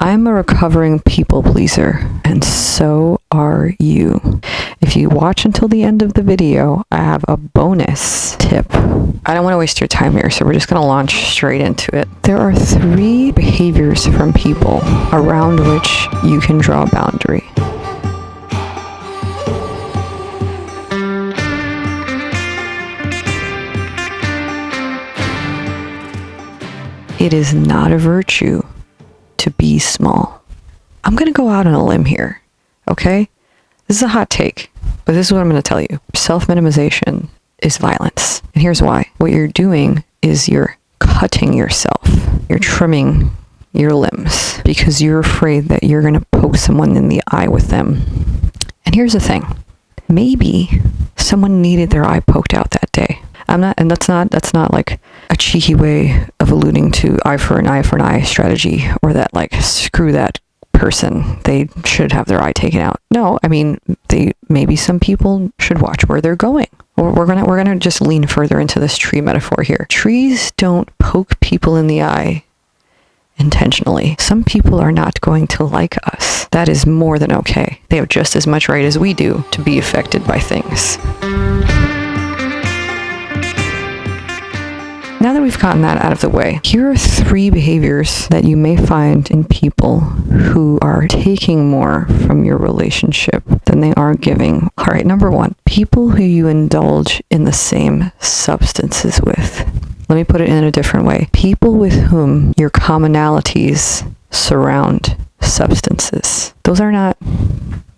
I'm a recovering people pleaser, and so are you. If you watch until the end of the video, I have a bonus tip. I don't want to waste your time here, so we're just going to launch straight into it. There are 3 behaviors from people around which you can draw a boundary. It is not a virtue to be small. I'm going to go out on a limb here, okay? This is a hot take, but this is what I'm going to tell you. Self-minimization is violence. And here's why. What you're doing is you're cutting yourself. You're trimming your limbs because you're afraid that you're going to poke someone in the eye with them. And here's the thing. Maybe someone needed their eye poked out that day. That's not like a cheeky way of alluding to eye for an eye strategy, or that like, screw that person, they should have their eye taken out. No, I mean, maybe some people should watch where they're going. Or we're gonna just lean further into this tree metaphor here. Trees don't poke people in the eye intentionally. Some people are not going to like us. That is more than okay. They have just as much right as we do to be affected by things. Now that we've gotten that out of the way, here are 3 behaviors that you may find in people who are taking more from your relationship than they are giving. All right, number 1, people who you indulge in the same substances with. Let me put it in a different way. People with whom your commonalities surround substances. Those are not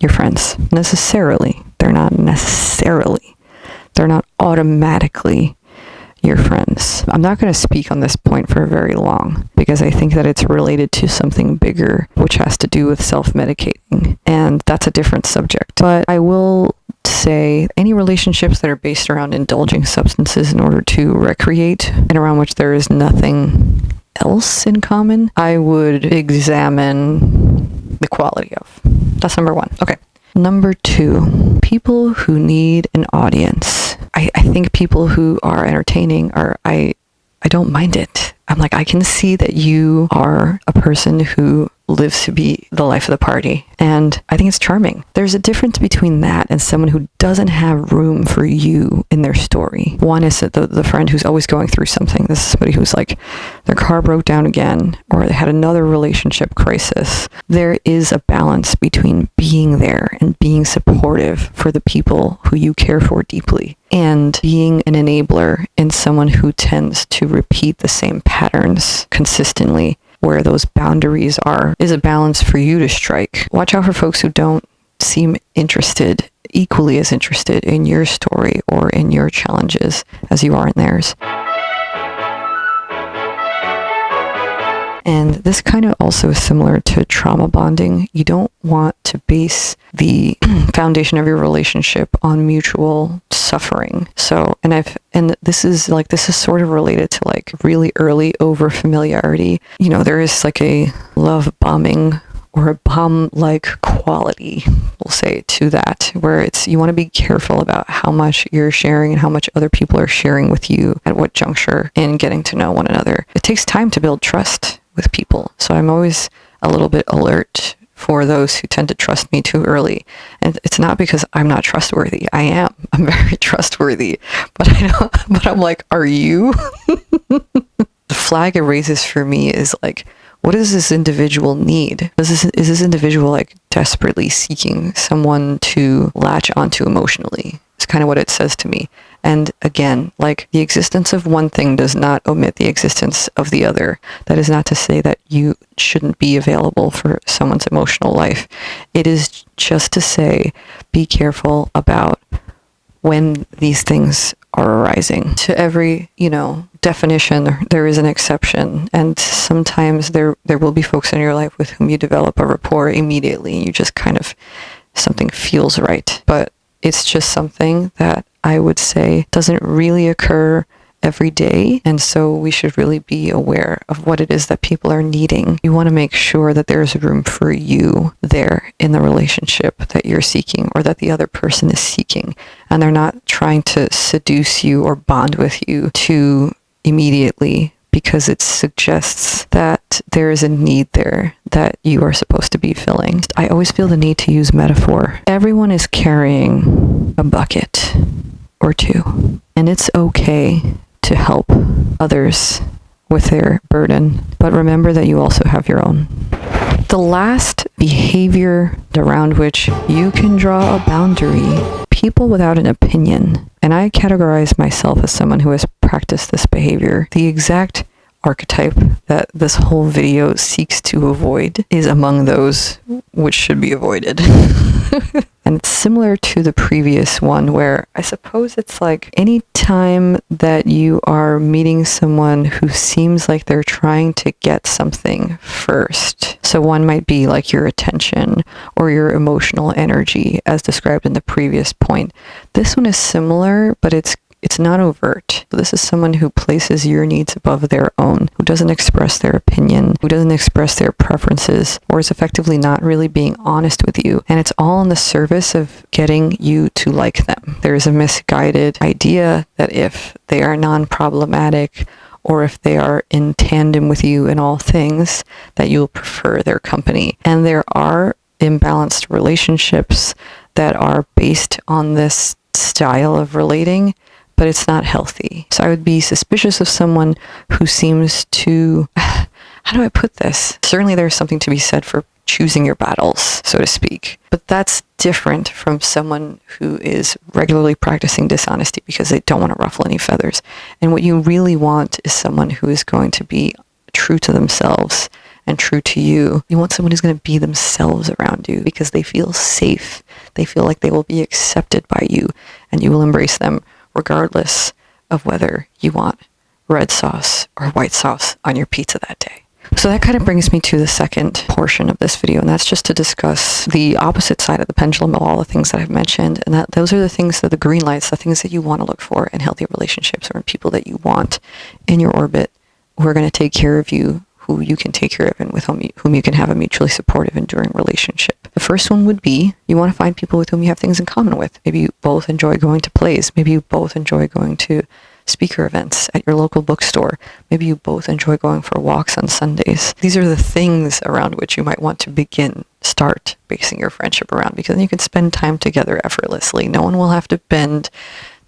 your friends necessarily. They're not automatically your friends. I'm not going to speak on this point for very long because I think that it's related to something bigger, which has to do with self-medicating, and that's a different subject. But I will say any relationships that are based around indulging substances in order to recreate and around which there is nothing else in common, I would examine the quality of. That's number 1. Okay. Number 2, people who need an audience. I think people who are entertaining I don't mind it. I'm like, I can see that you are a person who lives to be the life of the party. And I think it's charming. There's a difference between that and someone who doesn't have room for you in their story. One is the friend who's always going through something. This is somebody who's like, their car broke down again, or they had another relationship crisis. There is a balance between being there and being supportive for the people who you care for deeply, and being an enabler in someone who tends to repeat the same patterns consistently. Where those boundaries is a balance for you to strike. Watch out for folks who don't seem equally as interested in your story or in your challenges as you are in theirs. And this kind of also is similar to trauma bonding. You don't want to base the foundation of your relationship on mutual suffering. So, and this is sort of related to like really early over familiarity. You know, there is like a love bombing or a bomb-like quality, we'll say, to that, where you want to be careful about how much you're sharing and how much other people are sharing with you at what juncture in getting to know one another. It takes time to build trust with people. So I'm always a little bit alert for those who tend to trust me too early. And it's not because I'm not trustworthy. I am. I'm very trustworthy. But I'm like, are you? The flag it raises for me is like, what does this individual need? Is this individual like desperately seeking someone to latch onto emotionally? It's kind of what it says to me. And again, like, the existence of one thing does not omit the existence of the other. That is not to say that you shouldn't be available for someone's emotional life. It is just to say, be careful about when these things are arising. To every, definition, there is an exception. And sometimes there will be folks in your life with whom you develop a rapport immediately. You just kind of, something feels right. But it's just something that I would say doesn't really occur every day. And so we should really be aware of what it is that people are needing. You want to make sure that there's room for you there in the relationship that you're seeking or that the other person is seeking. And they're not trying to seduce you or bond with you to immediately because it suggests that there is a need there that you are supposed to be filling. I always feel the need to use metaphor. Everyone is carrying a bucket or two, and it's okay to help others with their burden, but remember that you also have your own. The last behavior around which you can draw a boundary, people without an opinion. And I categorize myself as someone who has practiced this behavior. The exact archetype that this whole video seeks to avoid is among those which should be avoided. And it's similar to the previous one, where I suppose it's like any time that you are meeting someone who seems like they're trying to get something first. So one might be like your attention or your emotional energy, as described in the previous point. This one is similar, but it's not overt. This is someone who places your needs above their own, who doesn't express their opinion, who doesn't express their preferences, or is effectively not really being honest with you. And it's all in the service of getting you to like them. There's a misguided idea that if they are non-problematic, or if they are in tandem with you in all things, that you'll prefer their company. And there are imbalanced relationships that are based on this style of relating, but it's not healthy. So I would be suspicious of someone who seems to, how do I put this? Certainly there's something to be said for choosing your battles, so to speak. But that's different from someone who is regularly practicing dishonesty because they don't want to ruffle any feathers. And what you really want is someone who is going to be true to themselves and true to you. You want someone who's going to be themselves around you because they feel safe. They feel like they will be accepted by you, and you will embrace them regardless of whether you want red sauce or white sauce on your pizza that day. So that kind of brings me to the second portion of this video, and that's just to discuss the opposite side of the pendulum of all the things that I've mentioned, and that those are the things, that the green lights, the things that you want to look for in healthy relationships, or in people that you want in your orbit who are going to take care of you, who you can take care of, and with whom you can have a mutually supportive, enduring relationship. The first one would be, you want to find people with whom you have things in common with. Maybe you both enjoy going to plays. Maybe you both enjoy going to speaker events at your local bookstore. Maybe you both enjoy going for walks on Sundays. These are the things around which you might want to start basing your friendship around, because then you can spend time together effortlessly. No one will have to bend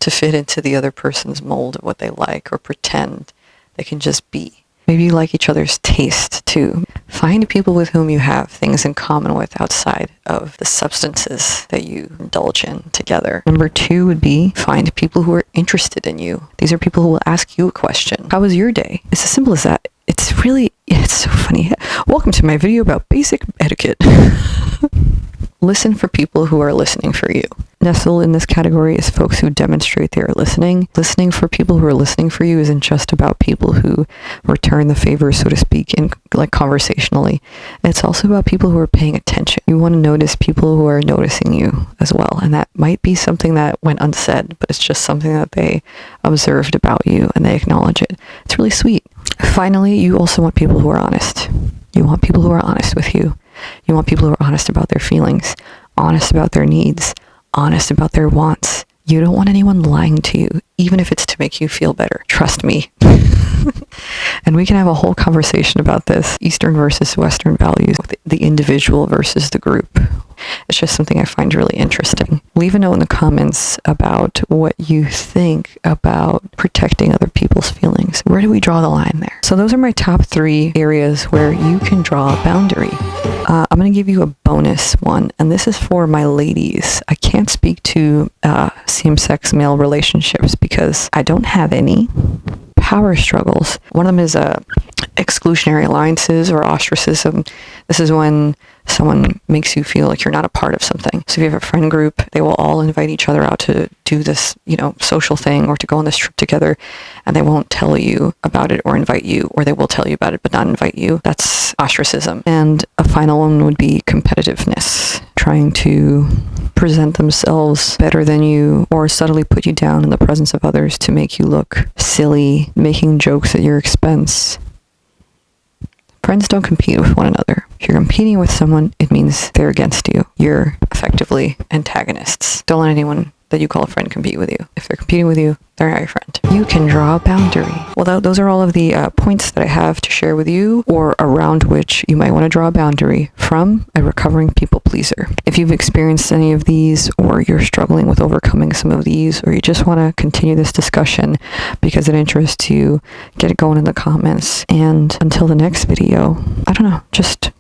to fit into the other person's mold of what they like, or pretend. They can just be. Maybe you like each other's taste too. Find people with whom you have things in common with outside of the substances that you indulge in together. Number 2 would be, find people who are interested in you. These are people who will ask you a question. How was your day? It's as simple as that. It's so funny. Welcome to my video about basic etiquette. Listen for people who are listening for you. Nestled in this category is folks who demonstrate they are listening. Listening for people who are listening for you isn't just about people who return the favor, so to speak, in like conversationally. It's also about people who are paying attention. You want to notice people who are noticing you as well. And that might be something that went unsaid, but it's just something that they observed about you and they acknowledge it. It's really sweet. Finally, you also want people who are honest. You want people who are honest with you. You want people who are honest about their feelings, honest about their needs, honest about their wants. You don't want anyone lying to you, even if it's to make you feel better. Trust me. And we can have a whole conversation about this, Eastern versus Western values, the individual versus the group. It's just something I find really interesting. Leave a note in the comments about what you think about protecting other people's feelings. Where do we draw the line there? So those are my top 3 areas where you can draw a boundary. I'm going to give you a bonus one, and this is for my ladies. I can't speak to same-sex male relationships because I don't have any. Power struggles. One of them is exclusionary alliances or ostracism. This is when someone makes you feel like you're not a part of something. So if you have a friend group, they will all invite each other out to do this, social thing, or to go on this trip together, and they won't tell you about it or invite you, or they will tell you about it but not invite you. That's ostracism. And a final one would be competitiveness, trying to present themselves better than you, or subtly put you down in the presence of others to make you look silly, making jokes at your expense. Friends don't compete with one another. If you're competing with someone, it means they're against you. You're effectively antagonists. Don't let anyone that you call a friend compete with you. If they're competing with you, they're not your friend. You can draw a boundary. Well, those are all of the points that I have to share with you, or around which you might want to draw a boundary from a recovering people pleaser. If you've experienced any of these, or you're struggling with overcoming some of these, or you just want to continue this discussion because it interests you, get it going in the comments. And until the next video, I don't know, just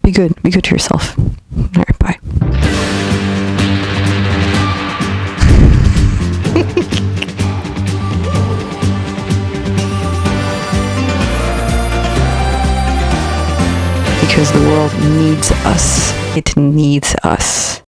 be good. Be good to yourself. All right, bye. Because the world needs us. It needs us.